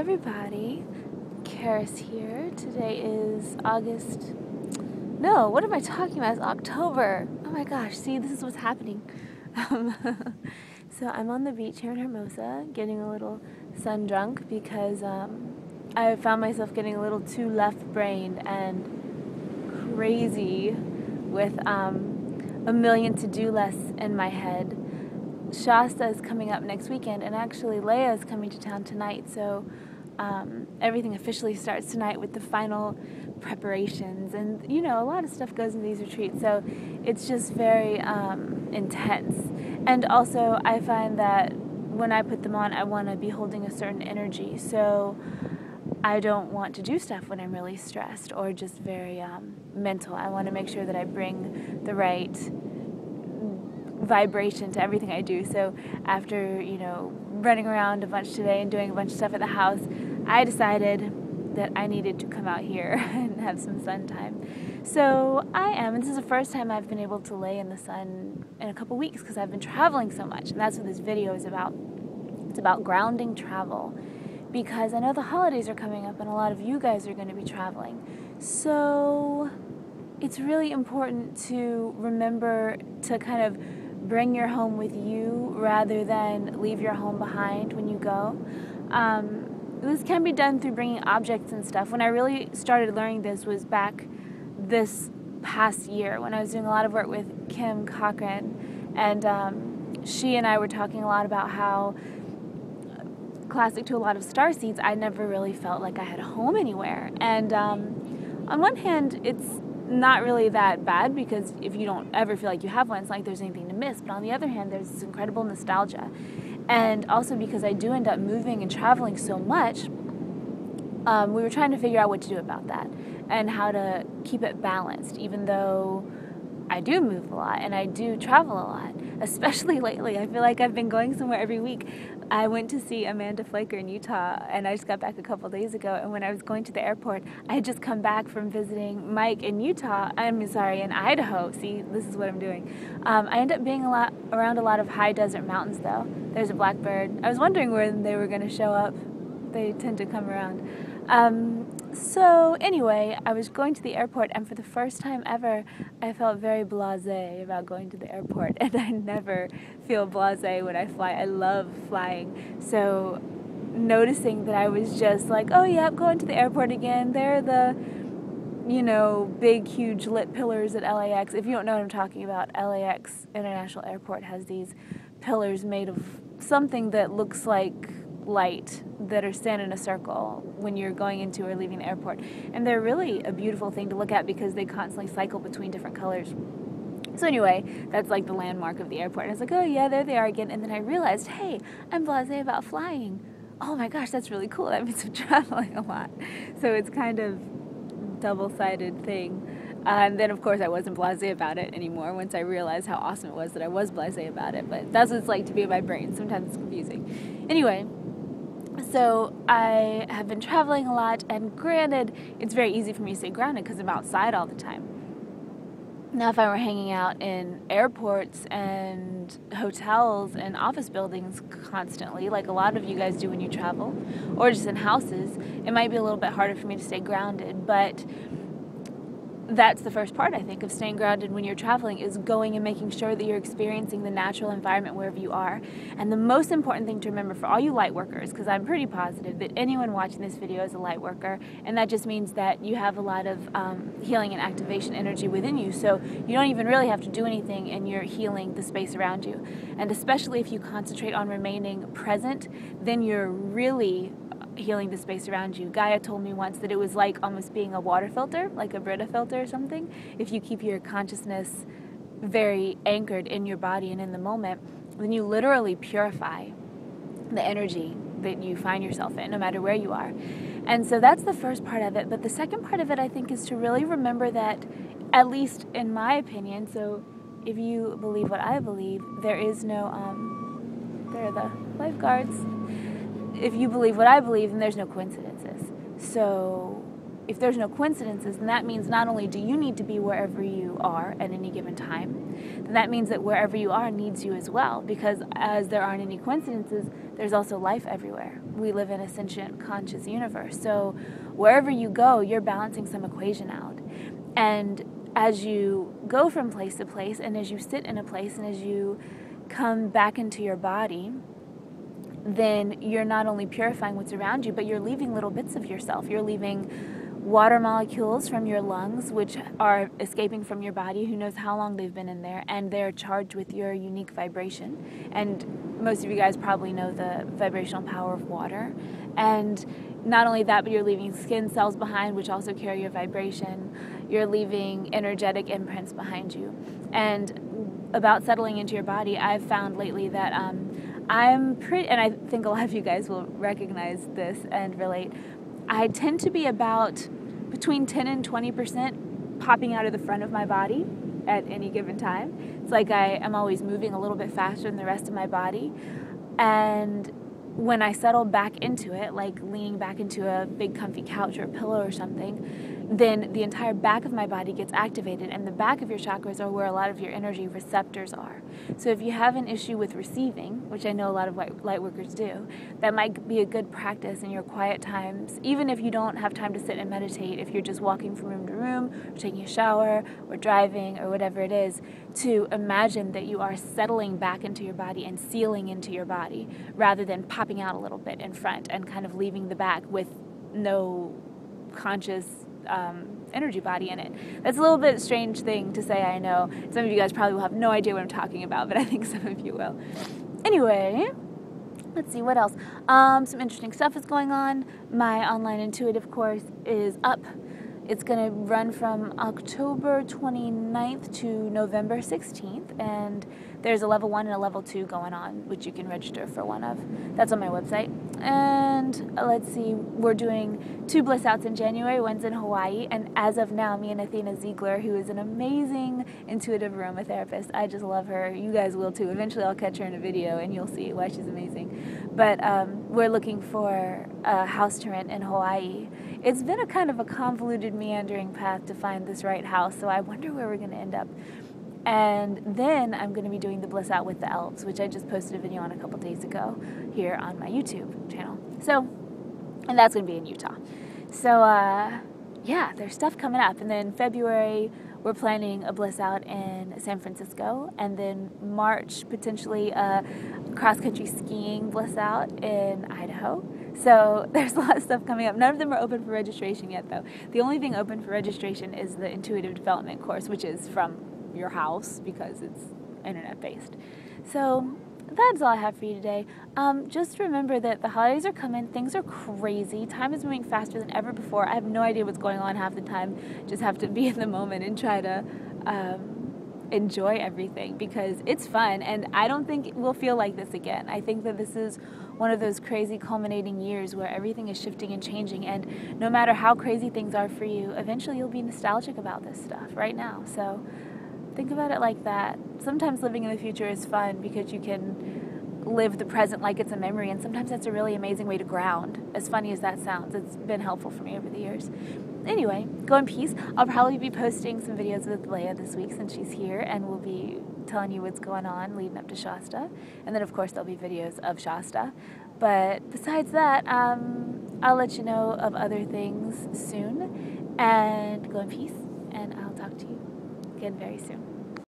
everybody, Charis here. Today is what am I talking about? It's October. Oh my gosh, see, this is what's happening. So I'm on the beach here in Hermosa, getting a little sun drunk because I found myself getting a little too left-brained and crazy with a million to-do lists in my head. Shasta is coming up next weekend, and actually Leia is coming to town tonight, so everything officially starts tonight with the final preparations, and you know, a lot of stuff goes into these retreats, so it's just very intense. And also I find that when I put them on, I want to be holding a certain energy, so I don't want to do stuff when I'm really stressed or just very mental. I want to make sure that I bring the right vibration to everything I do. So after, you know, running around a bunch today and doing a bunch of stuff at the house, I decided that I needed to come out here and have some sun time. So I am, and this is the first time I've been able to lay in the sun in a couple weeks because I've been traveling so much, and that's what this video is about. It's about grounding travel, because I know the holidays are coming up and a lot of you guys are going to be traveling. So it's really important to remember to kind of bring your home with you rather than leave your home behind when you go. This can be done through bringing objects and stuff. When I really started learning this was back this past year when I was doing a lot of work with Kim Cochran, and she and I were talking a lot about how, classic to a lot of starseeds, I never really felt like I had a home anywhere. And on one hand, it's not really that bad, because if you don't ever feel like you have one, it's not like there's anything to miss. But on the other hand, there's this incredible nostalgia. And also because I do end up moving and traveling so much, we were trying to figure out what to do about that and how to keep it balanced, even though I do move a lot and I do travel a lot, especially lately. I feel like I've been going somewhere every week. I went to see Amanda Flaker in Utah, and I just got back a couple days ago, and when I was going to the airport, I had just come back from visiting Mike in in Idaho. See, this is what I'm doing. I ended up being around a lot of high desert mountains, though. There's a blackbird. I was wondering when they were going to show up. They tend to come around. So anyway, I was going to the airport, and for the first time ever, I felt very blasé about going to the airport, and I never feel blasé when I fly. I love flying. So noticing that I was just like, oh yeah, I'm going to the airport again. There are the, you know, big, huge lit pillars at LAX. If you don't know what I'm talking about, LAX International Airport has these pillars made of something that looks like light that are standing in a circle when you're going into or leaving the airport, and they're really a beautiful thing to look at because they constantly cycle between different colors. So anyway, that's like the landmark of the airport, and I was like, oh yeah, there they are again. And then I realized, hey, I'm blasé about flying. Oh my gosh, that's really cool. That means I'm traveling a lot. So it's kind of double-sided thing. And then of course I wasn't blasé about it anymore once I realized how awesome it was that I was blasé about it. But that's what it's like to be in my brain. Sometimes it's confusing. Anyway, so I have been traveling a lot, and granted, it's very easy for me to stay grounded because I'm outside all the time. Now, if I were hanging out in airports and hotels and office buildings constantly, like a lot of you guys do when you travel, or just in houses, it might be a little bit harder for me to stay grounded. But that's the first part, I think, of staying grounded when you're traveling, is going and making sure that you're experiencing the natural environment wherever you are. And the most important thing to remember for all you light workers, because I'm pretty positive that anyone watching this video is a light worker, and that just means that you have a lot of healing and activation energy within you, so you don't even really have to do anything, and you're healing the space around you. And especially if you concentrate on remaining present, then you're really healing the space around you. Gaia told me once that it was like almost being a water filter, like a Brita filter or something. If you keep your consciousness very anchored in your body and in the moment, then you literally purify the energy that you find yourself in, no matter where you are. And so that's the first part of it. But the second part of it, I think, is to really remember that, at least in my opinion, so if you believe what I believe, there is no, there are the lifeguards. If you believe what I believe, then there's no coincidences. So if there's no coincidences, then that means not only do you need to be wherever you are at any given time, then that means that wherever you are needs you as well, because as there aren't any coincidences, there's also life everywhere. We live in a sentient, conscious universe. So wherever you go, you're balancing some equation out. And as you go from place to place, and as you sit in a place, and as you come back into your body, then you're not only purifying what's around you, but you're leaving little bits of yourself. You're leaving water molecules from your lungs, which are escaping from your body. Who knows how long they've been in there, and they're charged with your unique vibration. And most of you guys probably know the vibrational power of water. And not only that, but you're leaving skin cells behind, which also carry your vibration. You're leaving energetic imprints behind you. And about settling into your body, I've found lately that I'm pretty, and I think a lot of you guys will recognize this and relate, I tend to be about between 10 and 20% popping out of the front of my body at any given time. It's like I am always moving a little bit faster than the rest of my body. And when I settle back into it, like leaning back into a big comfy couch or a pillow or something, then the entire back of my body gets activated, and the back of your chakras are where a lot of your energy receptors are. So if you have an issue with receiving, which I know a lot of light workers do, that might be a good practice in your quiet times, even if you don't have time to sit and meditate, if you're just walking from room to room, or taking a shower, or driving, or whatever it is, to imagine that you are settling back into your body and sealing into your body, rather than popping out a little bit in front and kind of leaving the back with no conscious energy body in it. That's a little bit a strange thing to say, I know. Some of you guys probably will have no idea what I'm talking about, but I think some of you will. Anyway, let's see what else. Some interesting stuff is going on. My online intuitive course is up. It's going to run from October 29th to November 16th, and there's a level 1 and a level 2 going on, which you can register for one of. That's on my website. And let's see, we're doing 2 bliss outs in January. One's in Hawaii, and as of now, me and Athena Ziegler, who is an amazing intuitive aromatherapist, I just love her. You guys will too. Eventually I'll catch her in a video and you'll see why she's amazing. But we're looking for a house to rent in Hawaii. It's been a kind of a convoluted, meandering path to find this right house, so I wonder where we're going to end up. And then I'm going to be doing the Bliss Out with the Elves, which I just posted a video on a couple days ago here on my YouTube channel. So, and that's going to be in Utah. So, yeah, there's stuff coming up. And then February, we're planning a Bliss Out in San Francisco. And then March, potentially a cross-country skiing Bliss Out in Idaho. So there's a lot of stuff coming up. None of them are open for registration yet, though. The only thing open for registration is the Intuitive Development course, which is from your house because it's internet-based. So that's all I have for you today. Just remember that the holidays are coming. Things are crazy. Time is moving faster than ever before. I have no idea what's going on half the time. Just have to be in the moment and try to enjoy everything because it's fun, and I don't think we'll feel like this again. I think that this is one of those crazy culminating years where everything is shifting and changing, and no matter how crazy things are for you, eventually you'll be nostalgic about this stuff right now. So think about it like that. Sometimes living in the future is fun because you can live the present like it's a memory, and sometimes that's a really amazing way to ground. As funny as that sounds, it's been helpful for me over the years. Anyway, go in peace. I'll probably be posting some videos with Leia this week since she's here, and we'll be telling you what's going on leading up to Shasta. And then, of course, there'll be videos of Shasta. But besides that, I'll let you know of other things soon. And go in peace, and I'll talk to you again very soon.